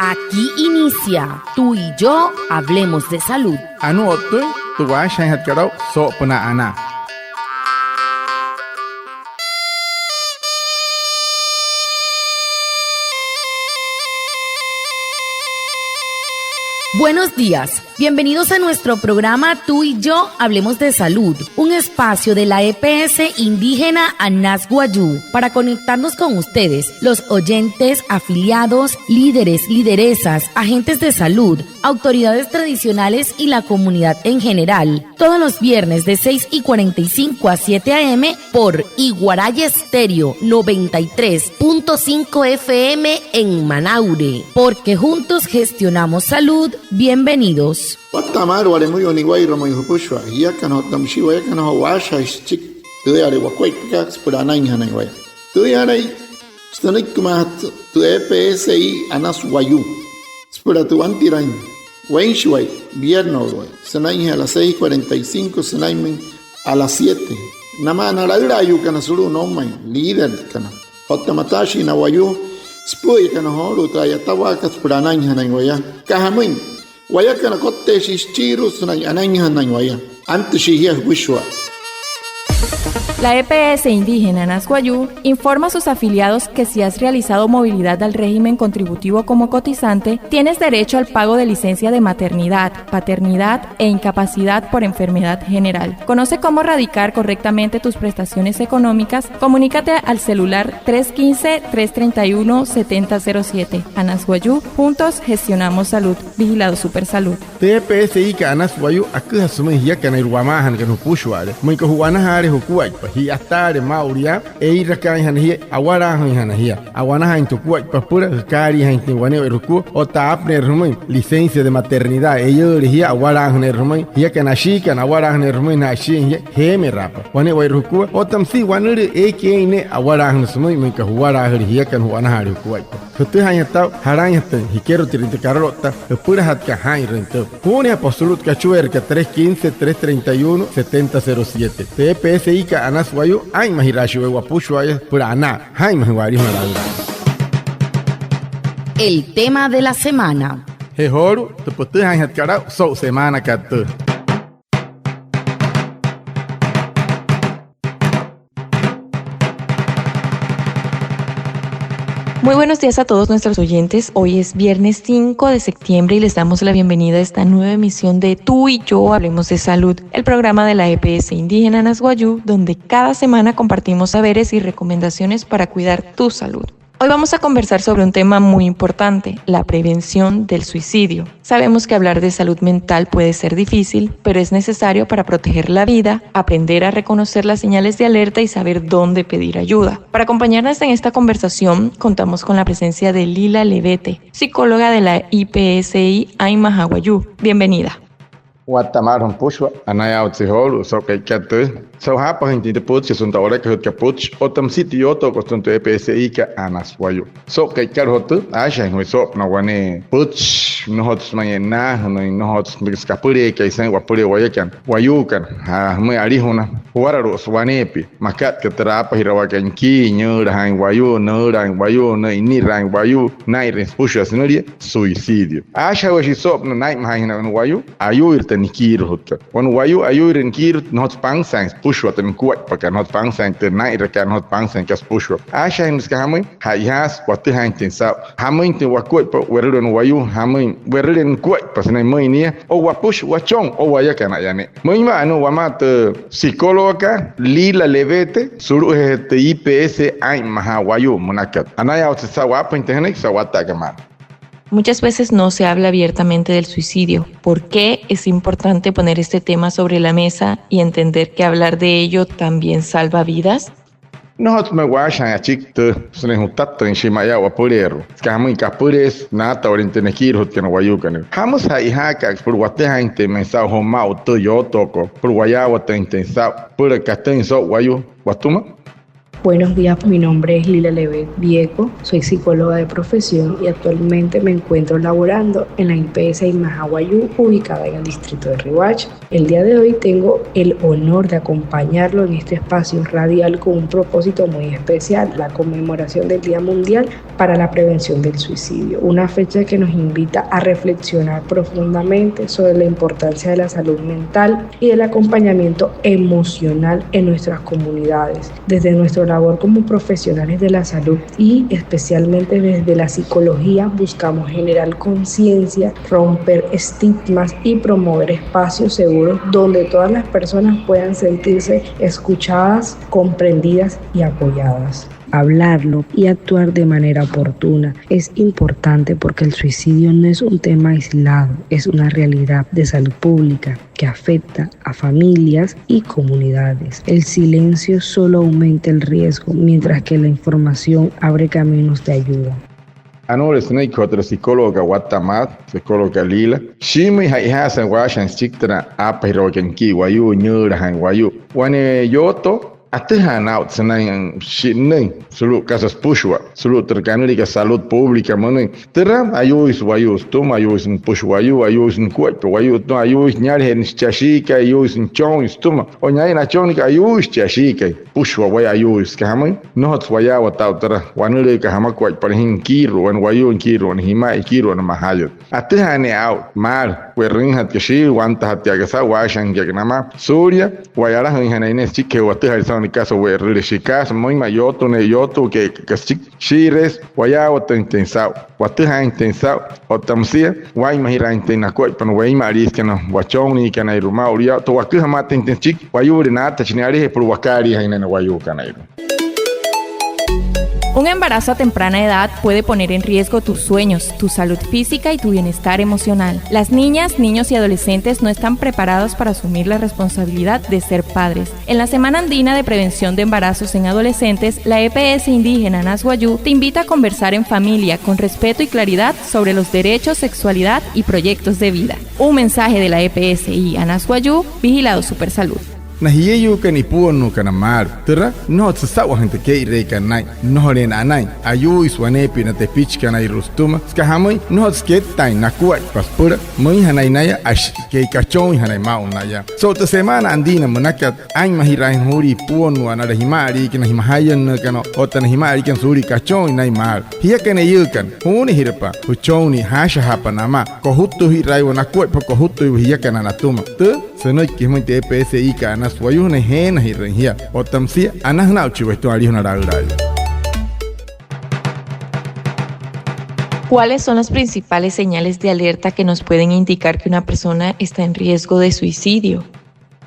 Aquí inicia Tú y yo hablemos de salud. Anu otu, tu washan hat karau so puna ana. Buenos días, bienvenidos a nuestro programa Tú y yo hablemos de salud, un espacio de la EPS indígena Anas Guayú para conectarnos con ustedes, los oyentes, afiliados, líderes, lideresas, agentes de salud, autoridades tradicionales y la comunidad en general, todos los viernes de 6:45 a 7 a.m. por Iguaraya Estéreo 93.5 FM en Manaure, porque juntos gestionamos salud. Bienvenidos. Watamar wale muy oniguay romo yupushwa ya kana tamshiwa ya kana washa chik tu are wakwai pika spurana inhana iguay tu are stanik kumat tu EPSI Anas Guayú spura tu antirain wenshway viernes sanai a las 6:45 sanai a las 7 namana la irayu kana suru no mai líder kana hotamatashi na Guayú spuy kana holu trayatawa spurana inhana iguay kahamin Guayacana cote chiros anaña guaya antes shihia bushwa. La EPS indígena Anas Guayú informa a sus afiliados que si has realizado movilidad al régimen contributivo como cotizante, tienes derecho al pago de licencia de maternidad, paternidad e incapacidad por enfermedad general. Conoce cómo radicar correctamente tus prestaciones económicas. Comunícate al celular 315-331-7007. Anas Guayú, juntos gestionamos salud. Vigilado Supersalud. TPSI ka Anas Guayú akuha sumai hiya kana irwamahan kana pushwale. Muy ko huana hare hukuai pa hi atare mauria e rakan han hi awara han hi awana han tu kuai pa pura kari han ti wane ruku o tapne rumai licencia de maternidad e yo hi awara han rumai hi kana shi kana awara han rumai na shi hi he me rapa wane wai ruku o tamsi wane e ke ne awara han sumai me ka huara hi kan huana hare kuai tu han ta haran ta hi kero tirinte karota pura hat ka han rento pune absolut ka chuer ka 315-331-7007 TPSI ka Anas Guayú ay mahirashi guapushwa pura ana hay mahiwari malanga. El tema de la semana. Hehoru te putu han hat kara so semana kat. Muy buenos días a todos nuestros oyentes. Hoy es viernes 5 de septiembre y les damos la bienvenida a esta nueva emisión de Tú y yo hablemos de salud, el programa de la EPS indígena Anas Guayú, donde cada semana compartimos saberes y recomendaciones para cuidar tu salud. Hoy vamos a conversar sobre un tema muy importante, la prevención del suicidio. Sabemos que hablar de salud mental puede ser difícil, pero es necesario para proteger la vida, aprender a reconocer las señales de alerta y saber dónde pedir ayuda. Para acompañarnos en esta conversación, contamos con la presencia de Lila Levete, psicóloga de la IPSI Aymaha Guayú. Bienvenida. Guatamar pushwa anaya utsihol so que so hapa gente de puch son ahora que puch o tam sitio to coston to EPSI ka Anas Guayú so que hot asha no so na wane puch no hot mañana no hot escapure que sen guapure Guayú kan ha me arihuna huararo swanepi makat que trapa hirawa kan ki nyura han Guayú no ran Guayú no ni ran Guayú nai respucha sinoria suicidio asha wa so no nai mahina no Guayú ayu nikir hot wan Guayú ayu renkir not pang sans pushwa ten kuat pakan hot pang sans ten nai rekan hot pang sans kas pushwa asha hims kahamin hayas watu hantin sa hamin te wakuat pa werren Guayú hamin werren kuat pasnai mai ni o wapush wachong o waya kana yane mai ma anu wamat psicóloga Lila Levete suru este IPS Aymaha Guayú munakat anaya otsa wapa internet sa wata kamar. Muchas veces no se habla abiertamente del suicidio. ¿Por qué es importante poner este tema sobre la mesa y entender que hablar de ello también salva vidas? Nosotros me guachan a chicto, se les juntato en Shimaya o Apurero. Escamos en Capures, nata oriente Nekiro, que no guayucan. Jamos a Ihacax, por Guateja intensao, Homao, yo toco, por Guayabo te intensao, por el Castén so guayu, Guatuma. Buenos días, mi nombre es Lila Levet Vieco, soy psicóloga de profesión y actualmente me encuentro laborando en la IPS Imaja Guayú, ubicada en el distrito de Riohacha. El día de hoy tengo el honor de acompañarlo en este espacio radial con un propósito muy especial, la conmemoración del Día Mundial para la Prevención del Suicidio, una fecha que nos invita a reflexionar profundamente sobre la importancia de la salud mental y del acompañamiento emocional en nuestras comunidades, desde nuestra labor como profesionales de la salud y especialmente desde la psicología buscamos generar conciencia, romper estigmas y promover espacios seguros donde todas las personas puedan sentirse escuchadas, comprendidas y apoyadas. Hablarlo y actuar de manera oportuna es importante porque el suicidio no es un tema aislado, es una realidad de salud pública que afecta a familias y comunidades. El silencio solo aumenta el riesgo, mientras que la información abre caminos de ayuda. Anore snake otra psicóloga Guatamat, psicóloga Lila. Shimi haihasan washan chiktra apairoken ki wayu nyura han wayu. Wane yoto atihan out senang shineng sulu kasas pushwa sulu terkanuri ka salud pública mane teram ayuis wayus tum ayuis pushwayu ayuis kuat wayu to ayuis nyar hen chashika ayuis chong tum onya na chong ka ayuis chashika pushwa way ayuis kamai not waya wata tera wanule ka hama kuat parhin kiro wan wayu kiro an hima kiro na mahayot atihan out mal werin hat kashi wanta hat ya sa washan yagnama surya wayara han ines chike wata ni caso we rilishikas muy mayoto ne yoto que shires waya o intensao wataha intensao o tamsia wai mahira intena ko pan wai maris que no wachoni que na iruma uria to wakaha mata intenchik wayure nata chinari por wakari haina wayu kanairu. Un embarazo a temprana edad puede poner en riesgo tus sueños, tu salud física y tu bienestar emocional. Las niñas, niños y adolescentes no están preparados para asumir la responsabilidad de ser padres. En la Semana Andina de Prevención de Embarazos en Adolescentes, la EPS indígena Nas Guayú te invita a conversar en familia con respeto y claridad sobre los derechos, sexualidad y proyectos de vida. Un mensaje de la EPS y Nas Guayú, Vigilado Supersalud. Nahiyeyu kan ipuonu kana mar tera no tsawa hante ke re kan nai no ren anai ayu iswane pina te pich kana irustuma skahamai no sket tai nakua paspura mai hanai naya ash ke kachon hanai maunaya so ta semana andina manaka an mahira huri puonu anara himari kana himahayan kana otana himari kan suri kachon nai mar hiya kana yukan huni hirpa huchoni hasha hapa nama kohuttu hirai wanakua pa kohuttu hiya kana natuma tu senoi kimai te PSI kana swayuna hena hirrenhia o tamsia anahna uchiwesto alihuna raurai. ¿Cuáles son las principales señales de alerta que nos pueden indicar que una persona está en riesgo de suicidio?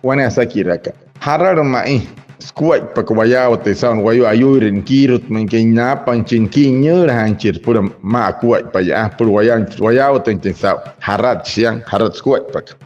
Wana sakiraka hararu mai skuai pakwaya o te saun wayu ayurin kirut menkinya panchin kinyur hancir pura ma kuai paya pur waya o te intensao harat siang harat skuai pak.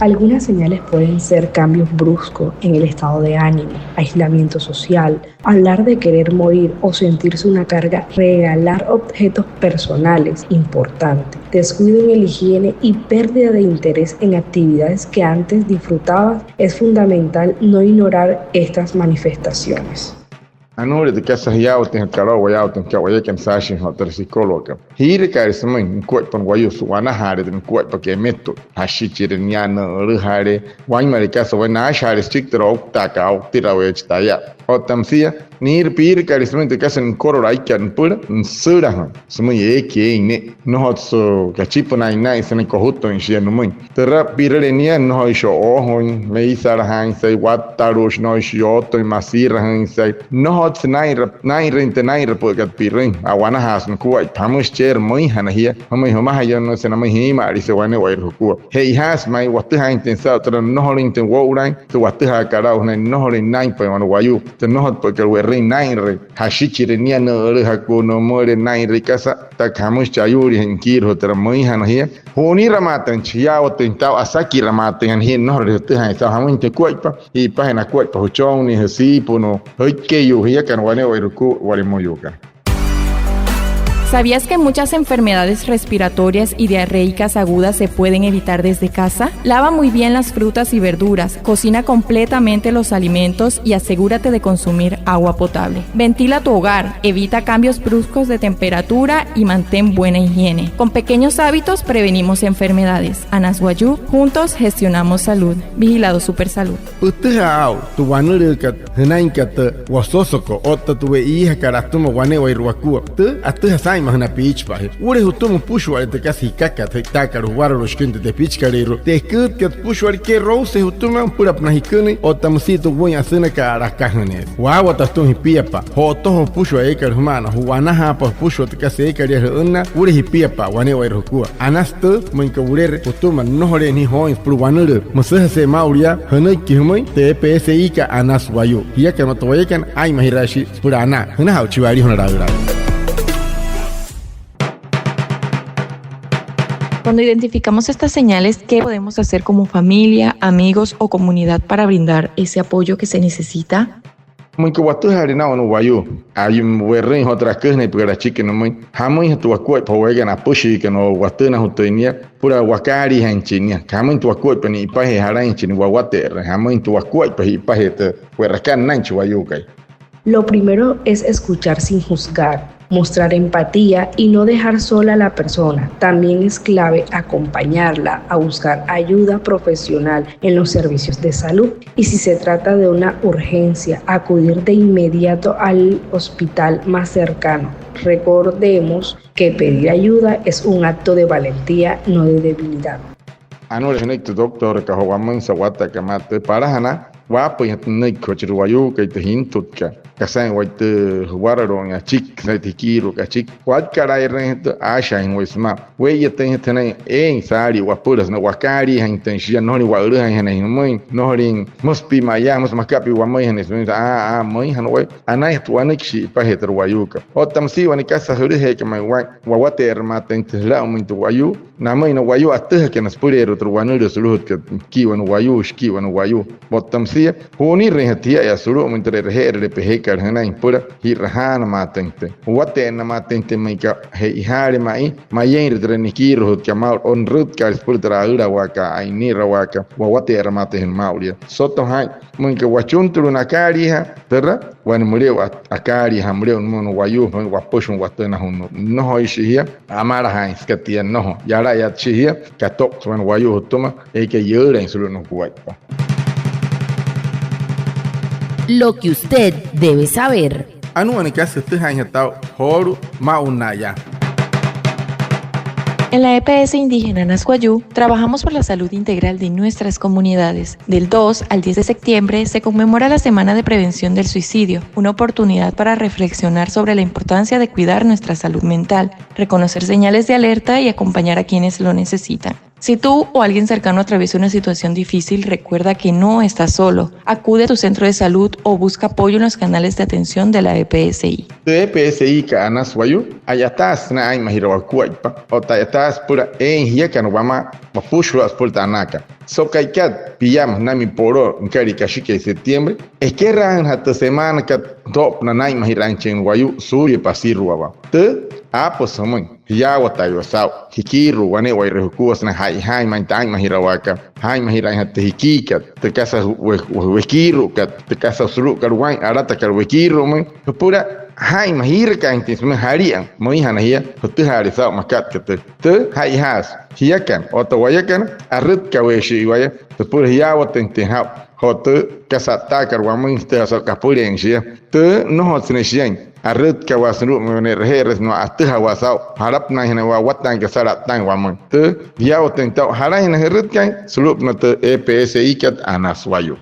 Algunas señales pueden ser cambios bruscos en el estado de ánimo, aislamiento social, hablar de querer morir o sentirse una carga, regalar objetos personales, importante, descuido en la higiene y pérdida de interés en actividades que antes disfrutabas. Es fundamental no ignorar estas manifestaciones. Anore de casa yao ten karo wayao ten kawaya kan sashin hotel psicóloga hire kare samin kuat pan wayu suwana hare den kuat pa ke meto hashichire nyana ruhare wan mari casa wana share stiktro taka au tirawe chitaya o tamsia nir pir kare samin de casa en koro raikan pura sura samin eke ne no hotso kachipona nai sanin kohuto in shienu mun terra pirere nia no isho ohon meisara han sai watarush no isho to masira han sai no nai rente nai repogat pirin awana hasan kuai pamus cher moi hanahia mai homa hayan no sena mai hima ari se wane wai ruku hei has mai watu ha intensa tra no holin ten wo urai to watu ha kara una no holin nai pa wan wayu te no hot porque werin nai re hashichire nia no re haku no more nai re casa ta kamus chayuri hen kiro tra moi hanahia honi ramatan chia o tentau asaki ramatan hen no re te ha sa hamun te kuai pa i pa na kuai pa chong ni hasi puno hoi ke yu kan wane wairuku wale moyoka. ¿Sabías que muchas enfermedades respiratorias y diarreicas agudas se pueden evitar desde casa? Lava muy bien las frutas y verduras, cocina completamente los alimentos y asegúrate de consumir agua potable. Ventila tu hogar, evita cambios bruscos de temperatura y mantén buena higiene. Con pequeños hábitos prevenimos enfermedades. Anas Guayú, juntos gestionamos salud. Vigilado Supersalud. Utihao, tu wanuri kat henain kat wasosoko otta tu hija karastuma wane wairuakua. Tu atuha sai mahna pitch pahe. Ure hutumu pushwa te kasi kaka te takaru waro shkinte te pitch karero. Te kut kat pushwa ke rose hutuma pura pnahikuni otamsito bunya sena karakahne. Wawa tastum hipiapa. Hoto pushwa ekar humana huana ha pa pushwa te kasi ekar una ure hipiapa wane wairukua. Anastu manka ure hutuma nohore ni hoins pru wanuri. Musa se mauria hanai kihmai te PSI ka Anas Guayú. Ya que no te voy a can ay mahirashi pura ana. Hana hau chivari honorable. Cuando identificamos estas señales, ¿qué podemos hacer como familia, amigos o comunidad para brindar ese apoyo que se necesita? Muy que watu hari na onu Guayú. Hay un werrin otra cosa y para chique no muy. Hamui tu acuerdo para wegar na pushi que no watu na hutoinia pura wakari hanchinia. Hamui tu acuerdo para ni pahe haranchini wawate. Hamui tu acuerdo para pahe te werrakan nanchi Guayú kai. Lo primero es escuchar sin juzgar, mostrar empatía y no dejar sola a la persona. También es clave acompañarla a buscar ayuda profesional en los servicios de salud y si se trata de una urgencia, acudir de inmediato al hospital más cercano. Recordemos que pedir ayuda es un acto de valentía, no de debilidad. Anu rehnektu doctor ka hawaman sawata kamate parahana wapo yatnai kochir Guayú ka tehintut ka kasan waite huararon ya chik na tikiru ka chik wat karai rehto asha in wisma we yaten tene en sari wapuras na wakari intensia no ni wauru hanen mui no rin muspi maya mus makapi wa mui hanes mui hanoi anai tuaniki pa hetro Guayú ka otamsi wani kasa huri he ka mai wa water maten tla muito Guayú na mui no Guayú atha que nas purero tro wanuro suluhut ka kiwan Guayú shkiwan Guayú botamsi huni rehatia ya sulu muito rehere peheka hana impura hirahana matente wate na matente maika heihare mai mayen retrenikiro hut kamal on rut ka spurtra ura waka ainira waka wate ramate en mauria soto hai munka wachuntru na kariha terra wan mureu akari hamreu no Guayú wapushun watena hunu no hoishia amara hai skatia no yara ya chihia katok wan Guayú hutuma eke yura en sulu no kuaipa. Lo que usted debe saber. Anu anicas este año tao horu maunaya. En la EPS Indígena Anas Guayú trabajamos por la salud integral de nuestras comunidades. Del 2 al 10 de septiembre se conmemora la Semana de Prevención del Suicidio, una oportunidad para reflexionar sobre la importancia de cuidar nuestra salud mental, reconocer señales de alerta y acompañar a quienes lo necesitan. Si tú o alguien cercano atraviesa una situación difícil, recuerda que no estás solo. Acude a tu centro de salud o busca apoyo en los canales de atención de la EPSI. De EPSI ka Anas Guayú, ayatas na ay mahirawakuaipa, o tayatas pura hiya ka no vama mapushu aspulta anaka. So kaikat piyam nami poro nkari kashike septiembre, es que ran hasta semana ka top na nay mahiranchen Guayú suri pasirwa. Te pues somos ya watayo sao hikiru wane wairehukuas na hai mantan mahirawaka hai mahiran hatta hikika te casa wekiru ka te casa suru karwan arata karwekiru man pura hai mahirka intis me harian moi hanahia hotu hari sao makat te hai has hiakan otawayakan arut kaweshi waya te pura ya watente ha hotu kasata karwan man te asal kapurian sia te no hotsneshian arut ka wasru mene reheres no atha wasau harap na hina wa watan ka sarat tang wamun te dia oten tau harahin herut kan sulup na te EPSI kat Anas Guayú.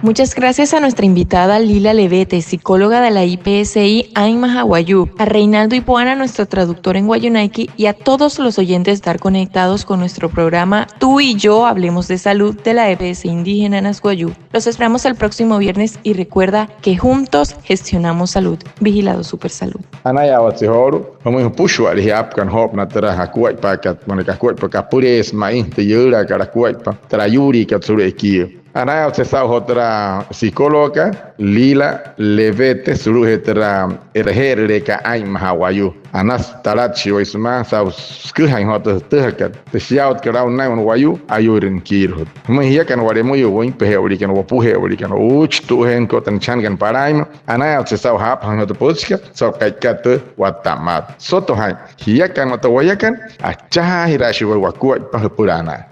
Muchas gracias a nuestra invitada Lila Levete, psicóloga de la IPSI Ainmaja Guayú, a Reinaldo Ipuana, nuestro traductor en Guayunaiki, y a todos los oyentes de estar conectados con nuestro programa Tú y Yo Hablemos de Salud de la EPS Indígena Anas Guayú. Los esperamos el próximo viernes y recuerda que juntos gestionamos salud. Vigilado Supersalud. Anaya watsihoru, homo pushu ali apkan hop na tera hakuai pakat, moneka kuai pakapures mai te yura kara kuai pa, tera yuri katsure kio. Ana usted sabe otra psicóloga Lila Levete suru etra erhereka ay mahawayu. Anas talachi oisma sa skuhain hotra tehkat. Te siaut kara unai on wayu ayurin kirhut. Mahia kan waremu yo win peheuri kan wapuheuri kan uch tu hen ko tan chan kan paraim. Ana usted sabe hap han hotra pochka so kaikat watamat. Soto hai hia kan otawayakan acha hirashi wakuat pahpurana.